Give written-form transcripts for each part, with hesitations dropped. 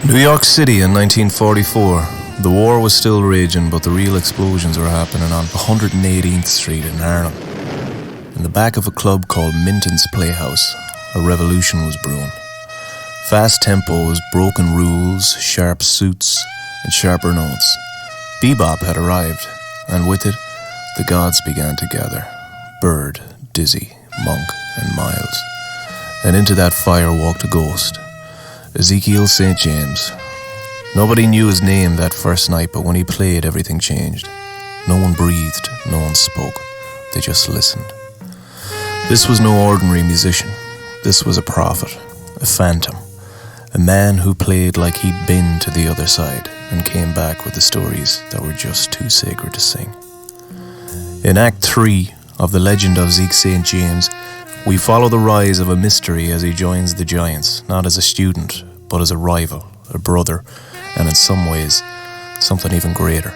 New York City in 1944. The war was still raging, but the real explosions were happening on 118th Street in Harlem. In the back of a club called Minton's Playhouse, a revolution was brewing. Fast tempos, broken rules, sharp suits, and sharper notes. Bebop had arrived, and with it, the gods began to gather. Bird, Dizzy, Monk, and Miles. And into that fire walked a ghost, Zeke St. James. Nobody knew his name that first night, but when he played, everything changed. No one breathed, no one spoke. They just listened. This was no ordinary musician. This was a prophet, a phantom, a man who played like he'd been to the other side and came back with the stories that were just too sacred to sing. In Act 3 of The Legend of Zeke St. James, we follow the rise of a mystery as he joins the Giants, not as a student, but as a rival, a brother, and in some ways, something even greater.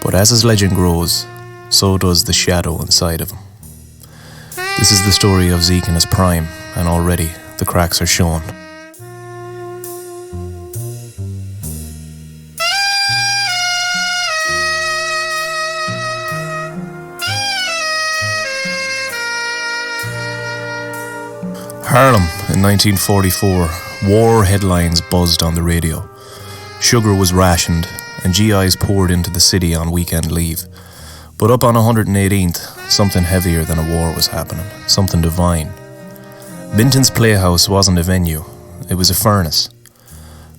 But as his legend grows, so does the shadow inside of him. This is the story of Zeke in his prime, and already the cracks are showing. Harlem in 1944, war headlines buzzed on the radio. Sugar was rationed, and GIs poured into the city on weekend leave. But up on 118th, something heavier than a war was happening, something divine. Minton's Playhouse wasn't a venue, it was a furnace.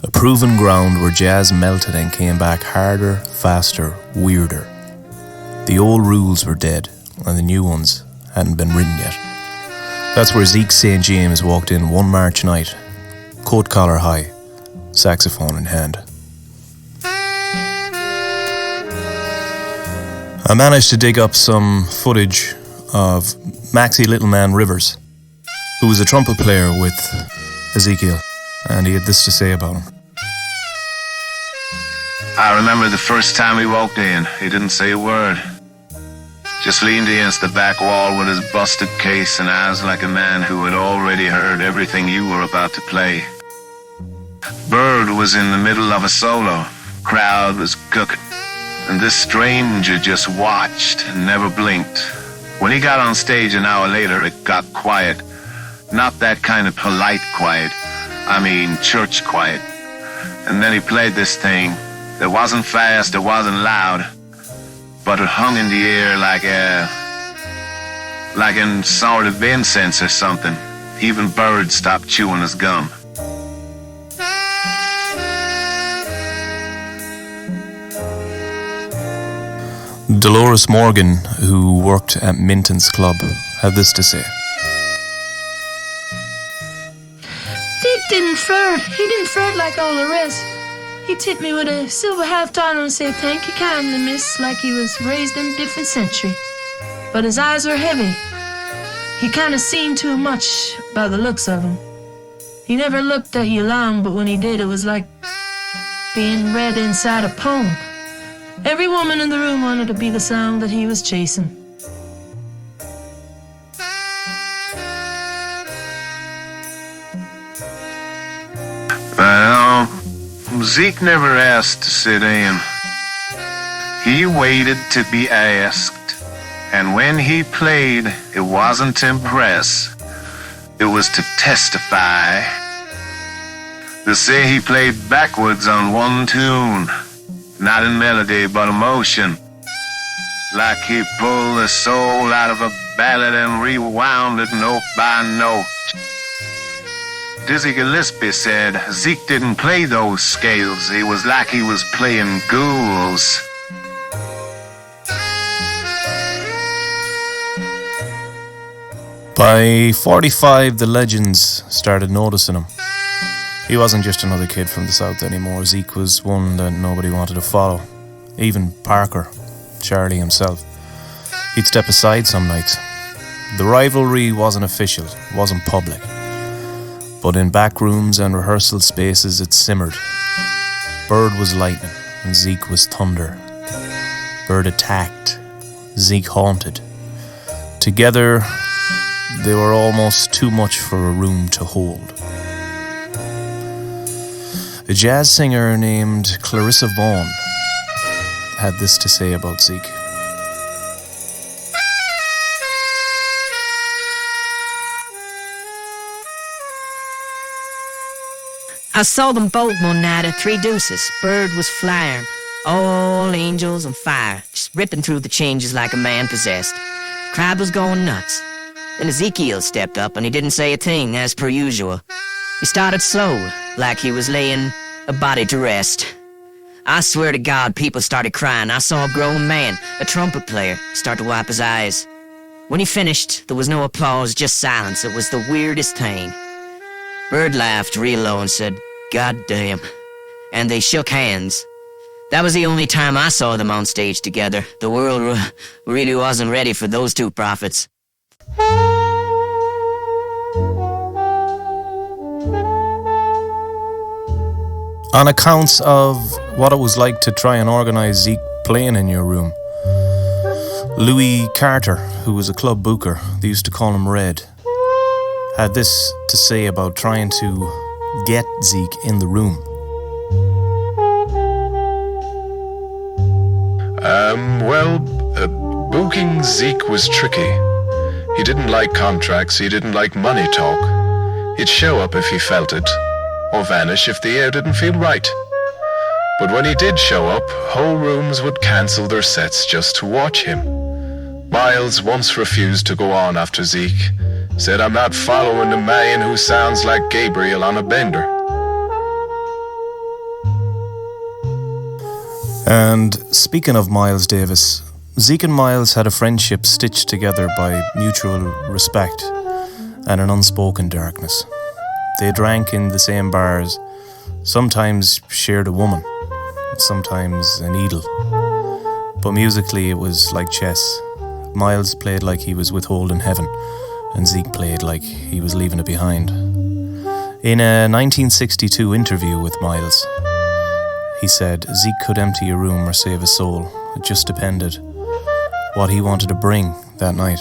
A proven ground where jazz melted and came back harder, faster, weirder. The old rules were dead, and the new ones hadn't been written yet. That's where Zeke St. James walked in one March night, coat collar high, saxophone in hand. I managed to dig up some footage of Maxie Littleman Rivers, who was a trumpet player with Ezekiel, and he had this to say about him. I remember the first time he walked in, he didn't say a word. Just leaned against the back wall with his busted case and eyes like a man who had already heard everything you were about to play. Bird was in the middle of a solo, crowd was cooking, and this stranger just watched and never blinked. When he got on stage an hour later, it got quiet. Not that kind of polite quiet, I mean church quiet. And then he played this thing that wasn't fast, it wasn't loud, but it hung in the air like in sort of incense or something. Even Bird stopped chewing his gum. Dolores Morgan, who worked at Minton's club, had this to say. Zeke didn't flirt. He didn't flirt like all the rest. He tipped me with a silver half-dollar and said, "Thank you kindly, miss," like he was raised in a different century. But his eyes were heavy. He kind of seen too much by the looks of him. He never looked at you long, but when he did, it was like being read inside a poem. Every woman in the room wanted to be the song that he was chasing. Well, Zeke never asked to sit in. He waited to be asked, and when he played, it wasn't to impress, it was to testify. They say he played backwards on one tune, not in melody, but emotion. Like he pulled the soul out of a ballad and rewound it note by note. Dizzy Gillespie said Zeke didn't play those scales. It was like he was playing ghouls. By 45, the legends started noticing him. He wasn't just another kid from the South anymore. Zeke was one that nobody wanted to follow. Even Parker, Charlie himself. He'd step aside some nights. The rivalry wasn't official, wasn't public. But in back rooms and rehearsal spaces it simmered. Bird was lightning and Zeke was thunder. Bird attacked, Zeke haunted. Together, they were almost too much for a room to hold. A jazz singer named Clarissa Vaughan had this to say about Zeke. I saw them both one night at Three Deuces. Bird was flying, all angels and fire, just ripping through the changes like a man possessed. Crowd was going nuts. Then Ezekiel stepped up and he didn't say a thing, as per usual. He started slow, like he was laying a body to rest. I swear to God, people started crying. I saw a grown man, a trumpet player, start to wipe his eyes. When he finished, there was no applause, just silence. It was the weirdest thing. Bird laughed real low and said, "God damn." And they shook hands. That was the only time I saw them on stage together. The world really wasn't ready for those two prophets. On accounts of what it was like to try and organise Zeke playing in your room, Louis Carter, who was a club booker, they used to call him Red, had this to say about trying to get Zeke in the room. Booking Zeke was tricky. He didn't like contracts, he didn't like money talk. He'd show up if he felt it, or vanish if the air didn't feel right. But when he did show up, whole rooms would cancel their sets just to watch him. Miles once refused to go on after Zeke, said, "I'm not following a man who sounds like Gabriel on a bender." And speaking of Miles Davis, Zeke and Miles had a friendship stitched together by mutual respect and an unspoken darkness. They drank in the same bars, sometimes shared a woman, sometimes a needle. But musically it was like chess. Miles played like he was withholding heaven, and Zeke played like he was leaving it behind. In a 1962 interview with Miles, he said Zeke could empty a room or save a soul. It just depended what he wanted to bring that night.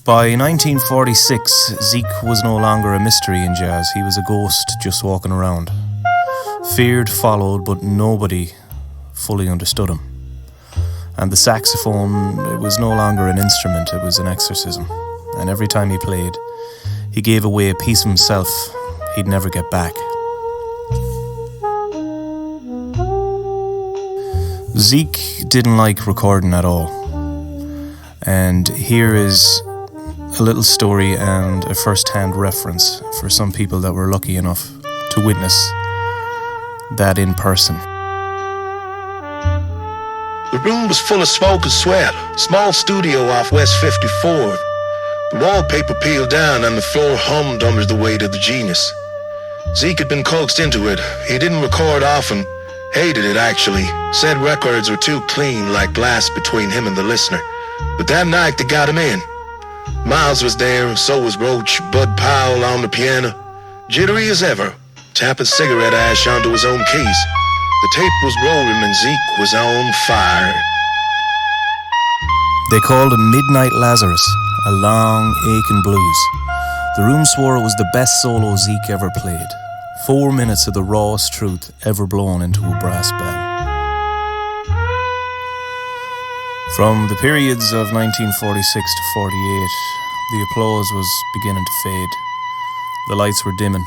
By 1946, Zeke was no longer a mystery in jazz. He was a ghost just walking around. Feared followed, but nobody fully understood him. And the saxophone, it was no longer an instrument, it was an exorcism. And every time he played, he gave away a piece of himself he'd never get back. Zeke didn't like recording at all. And here is a little story and a first-hand reference for some people that were lucky enough to witness that in person. The room was full of smoke and sweat. Small studio off West 54th. The wallpaper peeled down and the floor hummed under the weight of the genius. Zeke had been coaxed into it. He didn't record often. Hated it, actually. Said records were too clean, like glass between him and the listener. But that night they got him in. Miles was there, so was Roach. Bud Powell on the piano. Jittery as ever, tapping cigarette ash onto his own keys. The tape was rolling and Zeke was on fire. They called him Midnight Lazarus, a long, aching blues. The room swore it was the best solo Zeke ever played. 4 minutes of the rawest truth ever blown into a brass bell. From the periods of 1946 to 48, the applause was beginning to fade. The lights were dimming.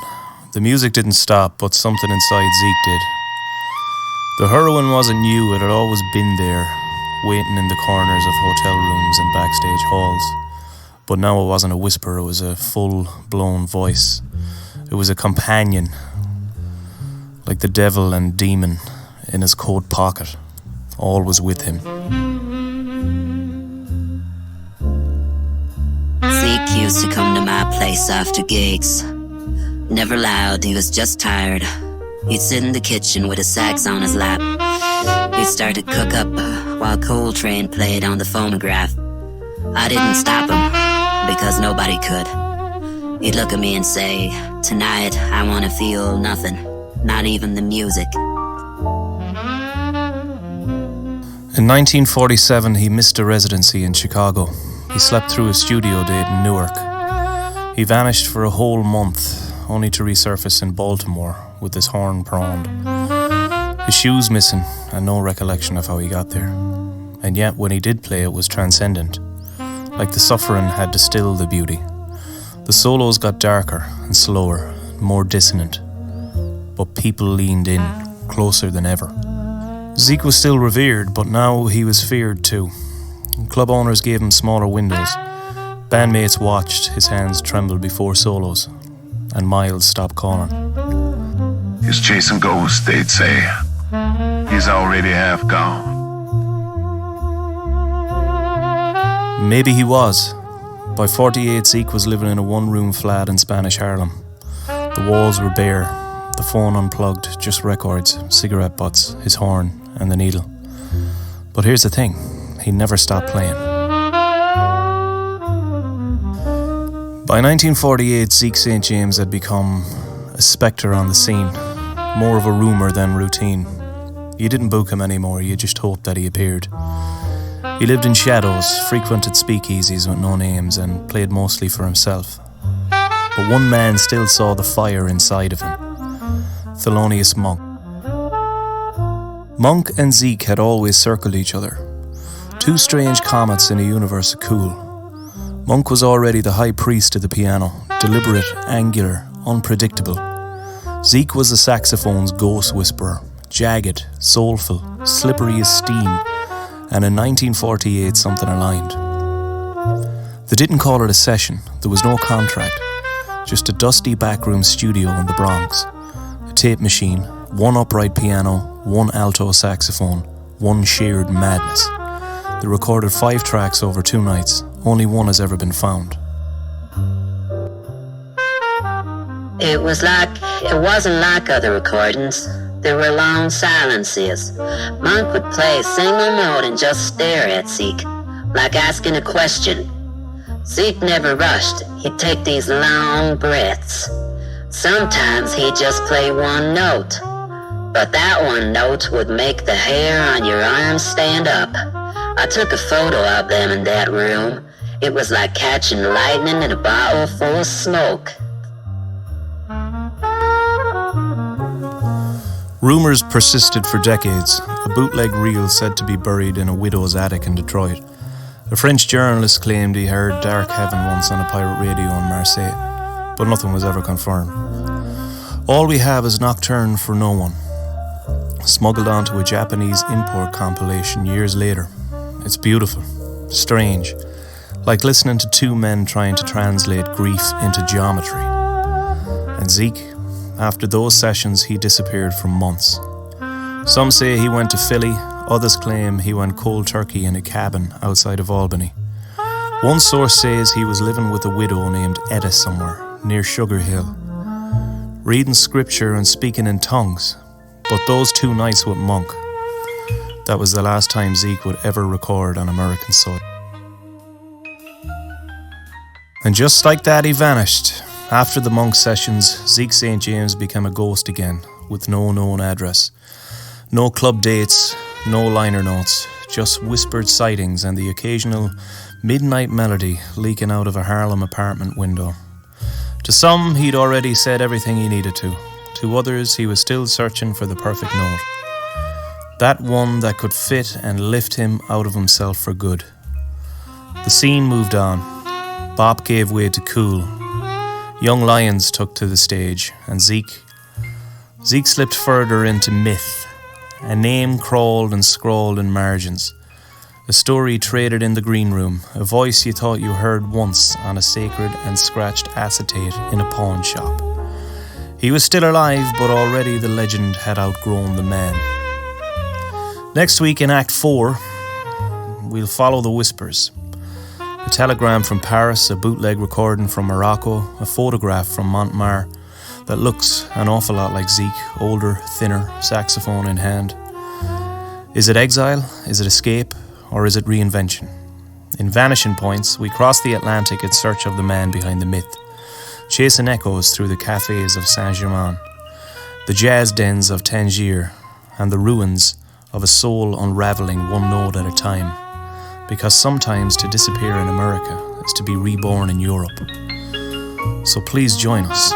The music didn't stop, but something inside Zeke did. The heroin wasn't new, it had always been there, waiting in the corners of hotel rooms and backstage halls. But now it wasn't a whisper, it was a full-blown voice. It was a companion, like the devil and demon in his coat pocket, always with him. Zeke used to come to my place after gigs. Never loud, he was just tired. He'd sit in the kitchen with his sax on his lap. He'd start to cook up while Coltrane played on the phonograph. I didn't stop him, because nobody could. He'd look at me and say, "Tonight I want to feel nothing, not even the music." In 1947, he missed a residency in Chicago. He slept through a studio date in Newark. He vanished for a whole month, only to resurface in Baltimore with his horn pawned. His shoes missing and no recollection of how he got there. And yet when he did play it was transcendent. Like the suffering had distilled the beauty. The solos got darker and slower, more dissonant. But people leaned in, closer than ever. Zeke was still revered, but now he was feared too. Club owners gave him smaller windows. Bandmates watched, his hands trembled before solos, and Miles stopped calling. He's chasing ghosts, they'd say. He's already half gone. Maybe he was. By 48, Zeke was living in a one-room flat in Spanish Harlem. The walls were bare, the phone unplugged, just records, cigarette butts, his horn, and the needle. But here's the thing, he never stopped playing. By 1948, Zeke St. James had become a spectre on the scene, more of a rumour than routine. You didn't book him anymore, you just hoped that he appeared. He lived in shadows, frequented speakeasies with no names, and played mostly for himself. But one man still saw the fire inside of him, Thelonious Monk. Monk and Zeke had always circled each other, two strange comets in a universe of cool. Monk was already the high priest of the piano, deliberate, angular, unpredictable. Zeke was the saxophone's ghost whisperer, jagged, soulful, slippery as steam, and in 1948 something aligned. They didn't call it a session, there was no contract, just a dusty backroom studio in the Bronx. A tape machine, one upright piano, one alto saxophone, one shared madness. They recorded 5 tracks over 2 nights. Only one has ever been found. It wasn't like other recordings. There were long silences. Monk would play a single note and just stare at Zeke, like asking a question. Zeke never rushed. He'd take these long breaths. Sometimes he'd just play one note, but that one note would make the hair on your arms stand up. I took a photo of them in that room. It was like catching lightning in a bottle full of smoke. Rumours persisted for decades, a bootleg reel said to be buried in a widow's attic in Detroit. A French journalist claimed he heard Dark Heaven once on a pirate radio in Marseille, but nothing was ever confirmed. All we have is Nocturne for No One, smuggled onto a Japanese import compilation years later. It's beautiful, strange, like listening to 2 men trying to translate grief into geometry. And Zeke, after those sessions, he disappeared for months. Some say he went to Philly, others claim he went cold turkey in a cabin outside of Albany. One source says he was living with a widow named Etta somewhere, near Sugar Hill, reading scripture and speaking in tongues. But those 2 nights with Monk, that was the last time Zeke would ever record on American soil. And just like that, he vanished. After the Monk sessions, Zeke St. James became a ghost again, with no known address. No club dates, no liner notes, just whispered sightings and the occasional midnight melody leaking out of a Harlem apartment window. To some, he'd already said everything he needed to. To others, he was still searching for the perfect note. That one that could fit and lift him out of himself for good. The scene moved on. Bop gave way to cool. Young lions took to the stage, and Zeke slipped further into myth. A name crawled and scrawled in margins. A story traded in the green room. A voice you thought you heard once on a sacred and scratched acetate in a pawn shop. He was still alive, but already the legend had outgrown the man. Next week in Act 4, we'll follow the whispers. A telegram from Paris, a bootleg recording from Morocco, a photograph from Montmartre that looks an awful lot like Zeke, older, thinner, saxophone in hand. Is it exile? Is it escape? Or is it reinvention? In Vanishing Points, we cross the Atlantic in search of the man behind the myth, chasing echoes through the cafes of Saint-Germain, the jazz dens of Tangier, and the ruins of a soul unraveling one note at a time. Because sometimes to disappear in America is to be reborn in Europe. So please join us.